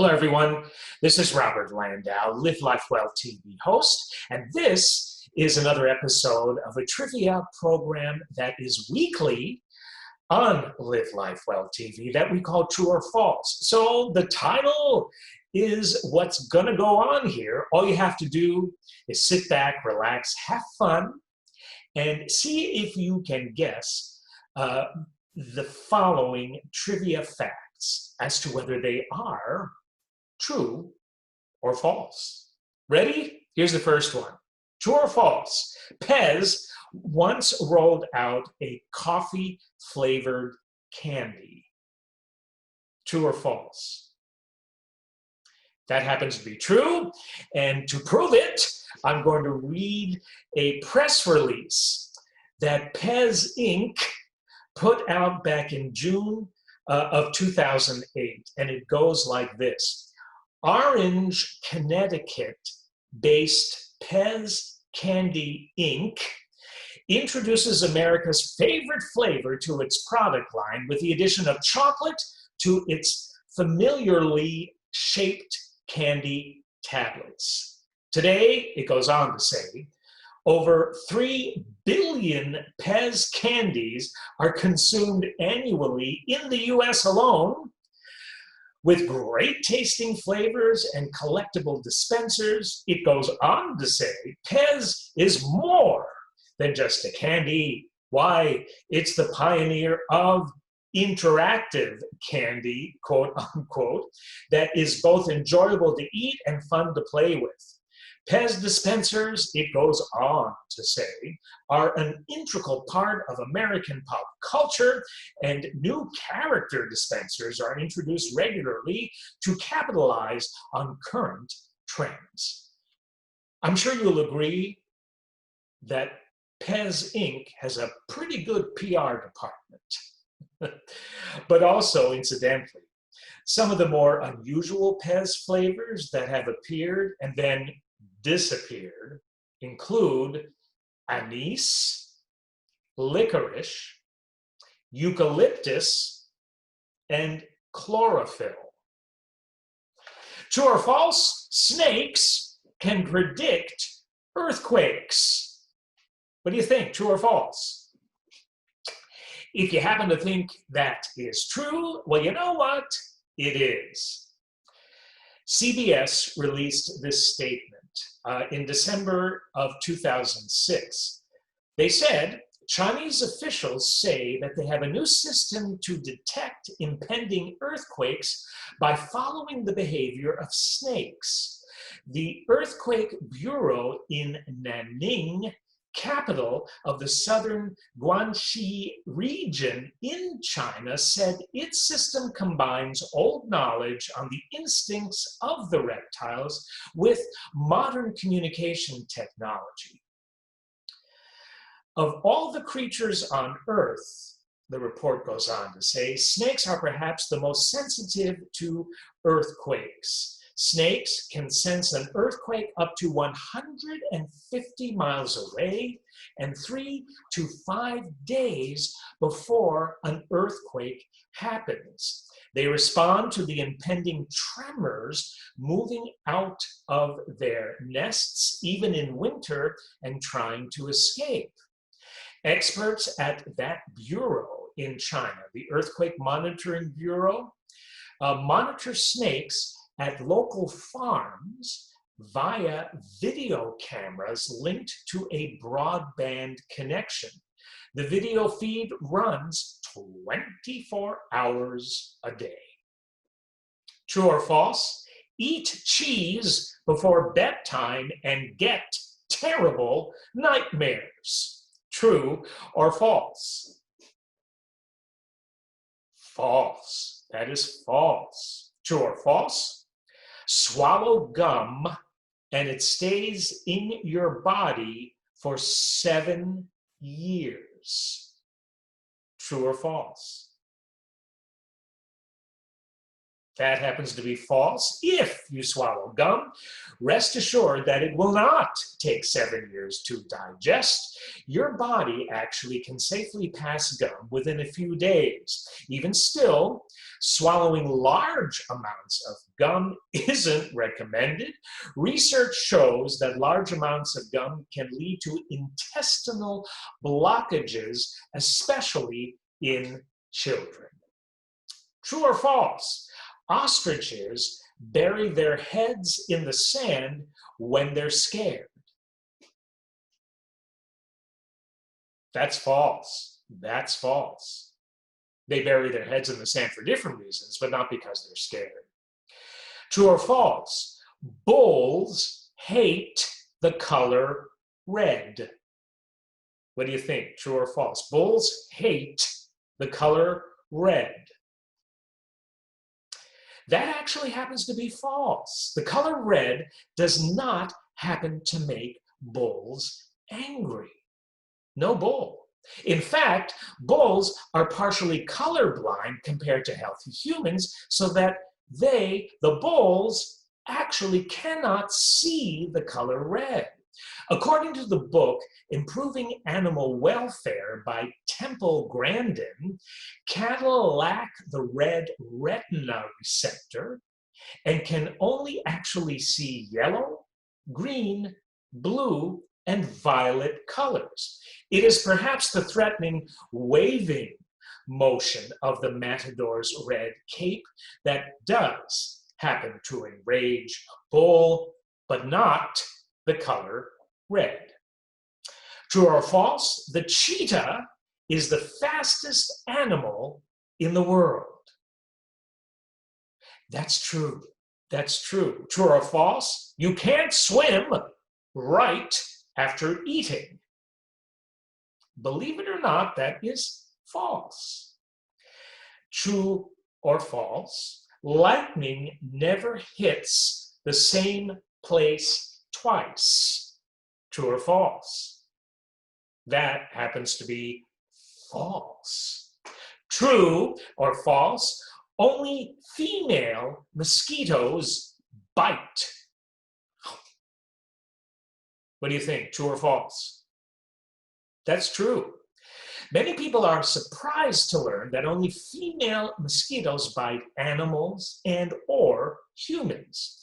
Hello, everyone. This is Robert Landau, Live Life Well TV host, and this is another episode of a trivia program that is weekly on Live Life Well TV that we call True or False. So the title is what's going to go on here. All you have to do is sit back, relax, have fun, and see if you can guess the following trivia facts as to whether they are true or false. Ready? Here's the first one. True or false? Pez once rolled out a coffee-flavored candy. True or false? That happens to be true, and to prove it, I'm going to read a press release that Pez Inc. put out back in June of 2008, and it goes like this. Orange, Connecticut-based Pez Candy Inc. introduces America's favorite flavor to its product line with the addition of chocolate to its familiarly shaped candy tablets. Today, it goes on to say, over 3 billion Pez candies are consumed annually in the US alone. With great tasting flavors and collectible dispensers, it goes on to say, Pez is more than just a candy. Why? It's the pioneer of interactive candy, quote unquote, that is both enjoyable to eat and fun to play with. Pez dispensers, it goes on to say, are an integral part of American pop culture, and new character dispensers are introduced regularly to capitalize on current trends. I'm sure you'll agree that Pez Inc. has a pretty good PR department. But also, incidentally, some of the more unusual Pez flavors that have appeared and then disappeared include anise, licorice, eucalyptus, and chlorophyll. True or false? Snakes can predict earthquakes. What do you think? True or false? If you happen to think that is true, well, you know what? It is. CBS released this statement in December of 2006. They said, Chinese officials say that they have a new system to detect impending earthquakes by following the behavior of snakes. The Earthquake Bureau in Nanning, capital of the southern Guangxi region in China, said its system combines old knowledge on the instincts of the reptiles with modern communication technology. Of all the creatures on Earth, the report goes on to say, snakes are perhaps the most sensitive to earthquakes. Snakes can sense an earthquake up to 150 miles away and 3 to 5 days before an earthquake happens. They respond to the impending tremors, moving out of their nests, even in winter, and trying to escape. Experts at that bureau in China, the Earthquake Monitoring Bureau, monitor snakes at local farms via video cameras linked to a broadband connection. The video feed runs 24 hours a day. True or false? Eat cheese before bedtime and get terrible nightmares. True or false? False. That is false. True or false? Swallow gum and it stays in your body for 7 years. True or false? That happens to be false. If you swallow gum, rest assured that it will not take 7 years to digest. Your body actually can safely pass gum within a few days. Even still, swallowing large amounts of gum isn't recommended. Research shows that large amounts of gum can lead to intestinal blockages, especially in children. True or false? Ostriches bury their heads in the sand when they're scared. That's false. That's false. They bury their heads in the sand for different reasons, but not because they're scared. True or false? Bulls hate the color red. What do you think? True or false? Bulls hate the color red. That actually happens to be false. The color red does not happen to make bulls angry. No bull. In fact, bulls are partially colorblind compared to healthy humans, so that the bulls, actually cannot see the color red. According to the book, Improving Animal Welfare by Temple Grandin, cattle lack the red retina receptor and can only actually see yellow, green, blue, and violet colors. It is perhaps the threatening waving motion of the matador's red cape that does happen to enrage a bull, but not the color red. True or false? The cheetah is the fastest animal in the world. That's true. That's true. True or false? You can't swim right after eating. Believe it or not, that is false. True or false? Lightning never hits the same place twice. True or false? That happens to be false. True or false? Only female mosquitoes bite. What do you think? True or false? That's true. Many people are surprised to learn that only female mosquitoes bite animals and or humans.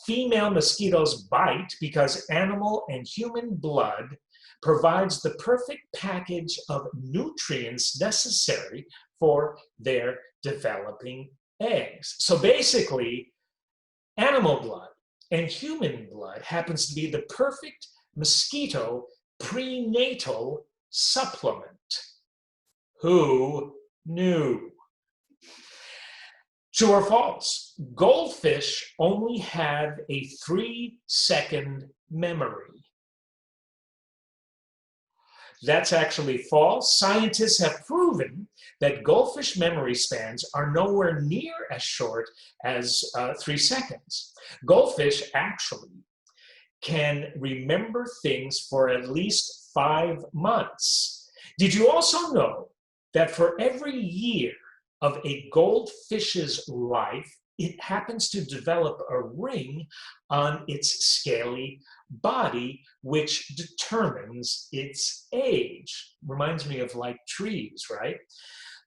Female mosquitoes bite because animal and human blood provides the perfect package of nutrients necessary for their developing eggs. So basically, animal blood and human blood happens to be the perfect mosquito prenatal supplement. Who knew? True or false? Goldfish only have a 3-second memory. That's actually false. Scientists have proven that goldfish memory spans are nowhere near as short as 3 seconds. Goldfish actually can remember things for at least 5 months. Did you also know that for every year of a goldfish's life, it happens to develop a ring on its scaly body, which determines its age? Reminds me of like trees, right?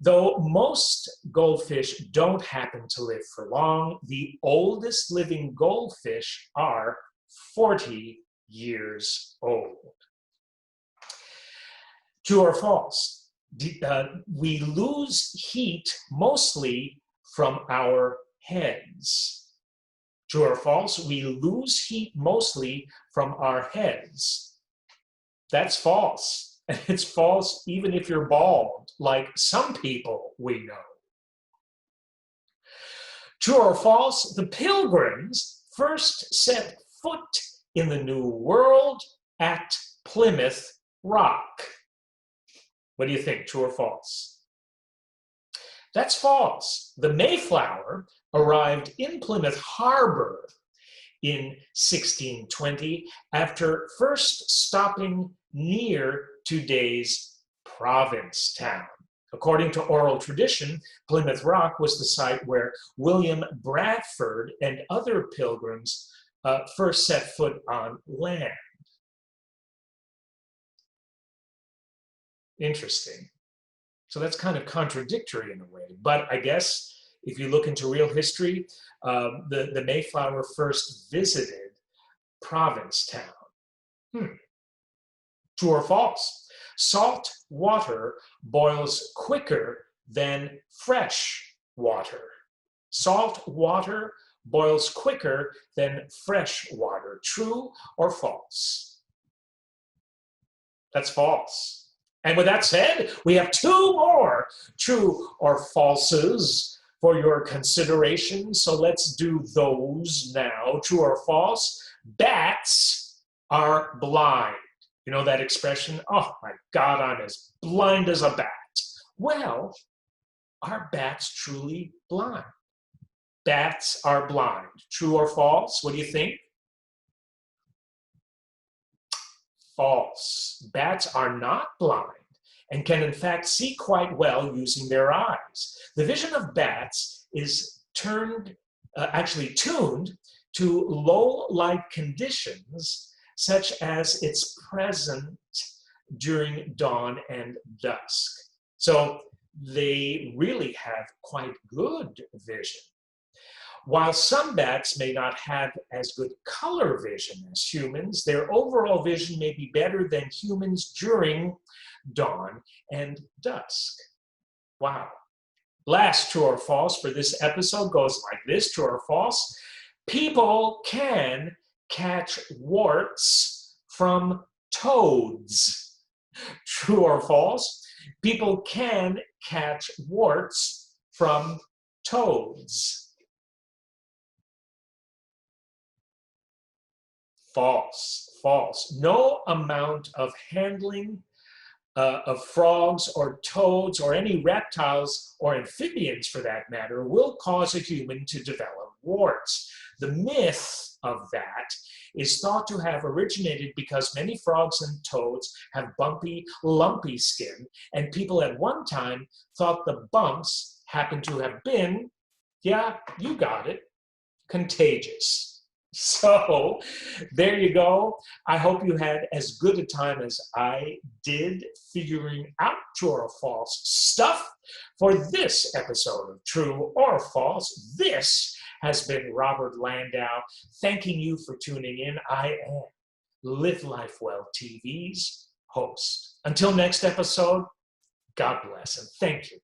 Though most goldfish don't happen to live for long, the oldest living goldfish are 40 years old. True or false? We lose heat mostly from our heads. True or false? We lose heat mostly from our heads. That's false. And it's false even if you're bald, like some people we know. True or false? The Pilgrims first set foot in the New World at Plymouth Rock. What do you think? True or false? That's false. The Mayflower arrived in Plymouth Harbor in 1620 after first stopping near today's Provincetown. According to oral tradition, Plymouth Rock was the site where William Bradford and other pilgrims first set foot on land. Interesting. So that's kind of contradictory in a way. But I guess if you look into real history, the Mayflower first visited Provincetown. True or false? Salt water boils quicker than fresh water. Salt water boils quicker than fresh water. True or false? That's false. And with that said, we have two more true or falses for your consideration. So let's do those now. True or false? Bats are blind. You know that expression? Oh my God, I'm as blind as a bat. Well, are bats truly blind? Bats are blind. True or false? What do you think? False. Bats are not blind and can in fact see quite well using their eyes. The vision of bats is actually tuned to low light conditions such as it's present during dawn and dusk. So they really have quite good vision. While some bats may not have as good color vision as humans, their overall vision may be better than humans during dawn and dusk. Wow. Last true or false for this episode goes like this, true or false. People can catch warts from toads. True or false? People can catch warts from toads. False, false. No amount of handling of frogs or toads or any reptiles or amphibians for that matter will cause a human to develop warts. The myth of that is thought to have originated because many frogs and toads have bumpy, lumpy skin, and people at one time thought the bumps happened to have been, yeah, you got it, contagious. So there you go. I hope you had as good a time as I did figuring out true or false stuff for this episode of True or False. This has been Robert Landau thanking you for tuning in. I am Live Life Well TV's host. Until next episode, God bless and thank you.